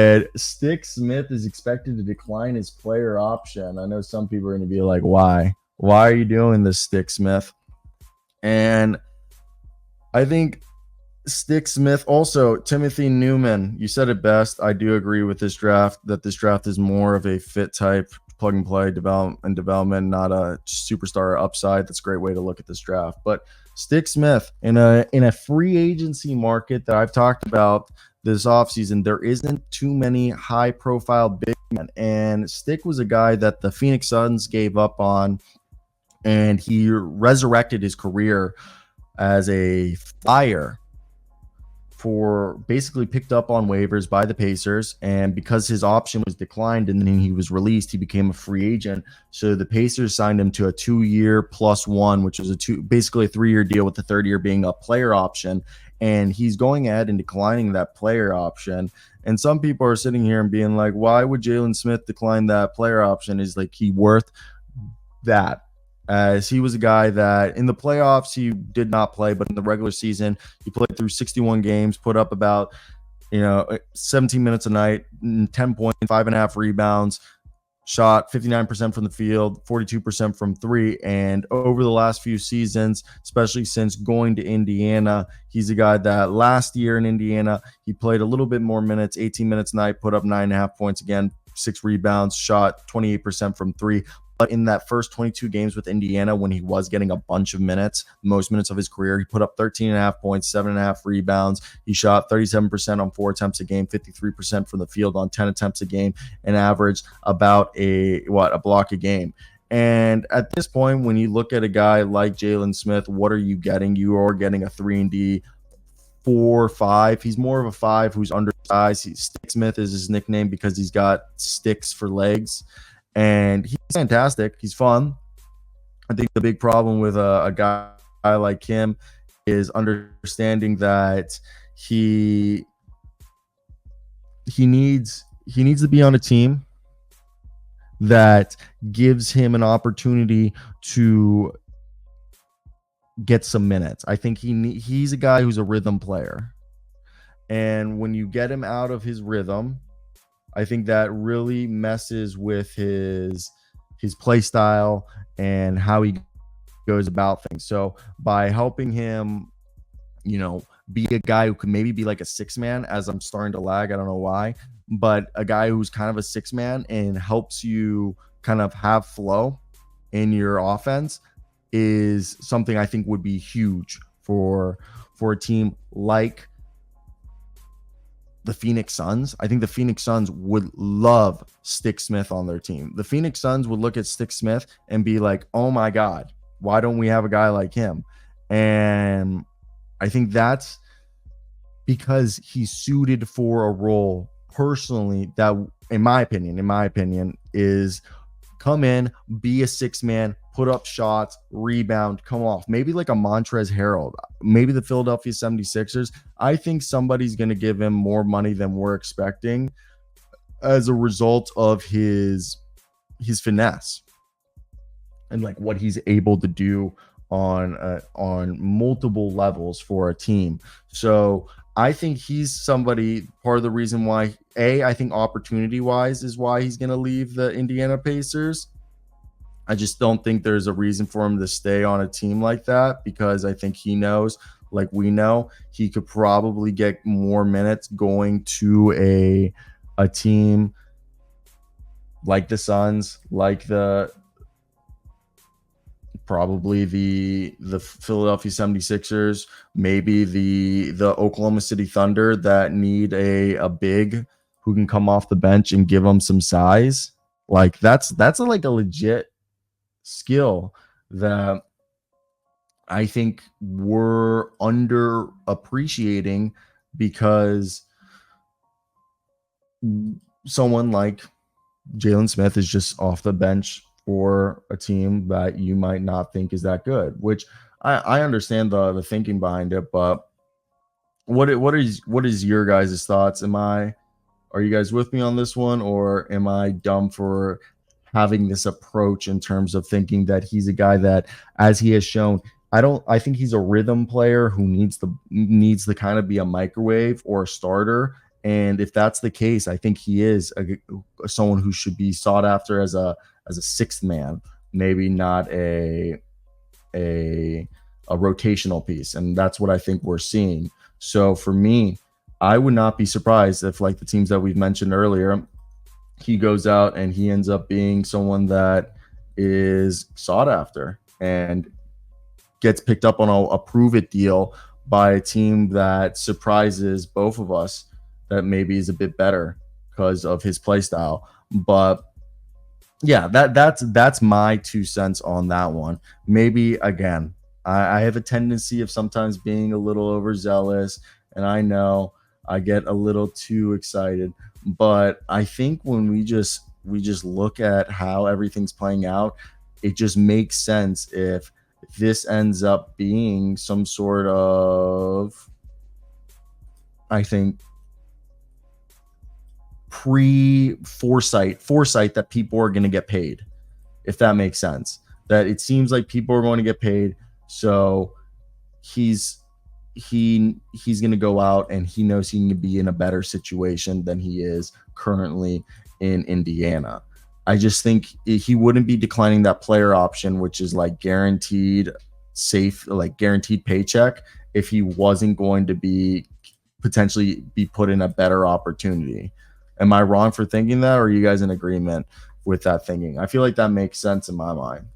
And Stick Smith is expected to decline his player option. I know some people are going to be like, why? Why are you doing this, Stick Smith? And I think Stick Smith, also Timothy Newman, you said it best. I do agree with this draft that this draft is more of a fit type plug and play development, not a superstar upside. That's a great way to look at this draft. But Stick Smith in a free agency market that I've talked about this offseason, there isn't too many high profile big men. And Stick was a guy that the Phoenix Suns gave up on, and he resurrected his career as a flyer for basically picked up on waivers by the Pacers. And because his option was declined and then he was released, he became a free agent. So the Pacers signed him to a 2-year +1, which was basically a 3-year deal, with the third year being a player option. And he's going ahead and declining that player option. And some people are sitting here and being like, why would Jalen Smith decline that player option? Is like he worth that? As he was a guy that in the playoffs he did not play, but in the regular season he played through 61 games, put up about 17 minutes a night, 10 points, 5.5 rebounds, shot 59% from the field, 42% from three. And over the last few seasons, especially since going to Indiana, he's a guy that last year in Indiana he played a little bit more minutes, 18 minutes a night, put up 9.5 points again, 6 rebounds, shot 28% from three. But in that first 22 games with Indiana, when he was getting a bunch of minutes, most minutes of his career, he put up 13.5 points, 7.5 rebounds. He shot 37% on 4 attempts a game, 53% from the field on 10 attempts a game, and averaged about a block a game. And at this point, when you look at a guy like Jalen Smith, what are you getting? You are getting a 3-and-D 4-5. He's more of a 5 who's undersized. Stick Smith is his nickname because he's got sticks for legs. And he's fantastic. He's fun. I think the big problem with a guy like him is understanding that he needs to be on a team that gives him an opportunity to get some minutes. I think he's a guy who's a rhythm player. And when you get him out of his rhythm, I think that really messes with his play style and how he goes about things. So by helping him, be a guy who could maybe be like a 6-man, as I'm starting to lag, I don't know why, but a guy who's kind of a 6-man and helps you kind of have flow in your offense is something I think would be huge for a team like the Phoenix Suns. I think the Phoenix Suns would love Stick Smith on their team. The Phoenix Suns would look at Stick Smith and be like, oh my God, why don't we have a guy like him? And I think that's because he's suited for a role personally that, in my opinion, is come in, be a 6-man, put up shots, rebound, come off. Maybe like a Montrezl Harrell, maybe the Philadelphia 76ers. I think somebody's going to give him more money than we're expecting as a result of his finesse and like what he's able to do on multiple levels for a team. So I think he's somebody, part of the reason why, I think opportunity-wise is why he's going to leave the Indiana Pacers. I just don't think there's a reason for him to stay on a team like that, because I think he knows, like we know, he could probably get more minutes going to a team like the Suns, like probably the Philadelphia 76ers, maybe the Oklahoma City Thunder that need a big who can come off the bench and give them some size. Like that's like a legit skill that I think we're underappreciating, because someone like Jalen Smith is just off the bench for a team that you might not think is that good, which I understand the thinking behind it. But what is your guys' thoughts? Are you guys with me on this one, or am I dumb for having this approach in terms of thinking that he's a guy that, as he has shown, I think he's a rhythm player who needs to kind of be a microwave or a starter, And if that's the case, I think he is someone who should be sought after as a sixth man, maybe not a a rotational piece, and that's what I think we're seeing. So for me, I would not be surprised if, like the teams that we've mentioned earlier, he goes out and he ends up being someone that is sought after and gets picked up on a prove it deal by a team that surprises both of us, that maybe is a bit better because of his play style. But yeah, that's my 2 cents on that one. Maybe again, I have a tendency of sometimes being a little overzealous, and I know I get a little too excited. But I think when we just look at how everything's playing out, it just makes sense if this ends up being some sort of, I think, pre foresight that people are going to get paid, if that makes sense. That it seems like people are going to get paid, so he's he's going to go out and he knows he can be in a better situation than he is currently in Indiana. I just think he wouldn't be declining that player option, which is like guaranteed safe, like guaranteed paycheck, if he wasn't going to be potentially be put in a better opportunity. Am I wrong for thinking that, or are you guys in agreement with that thinking? I feel like that makes sense in my mind.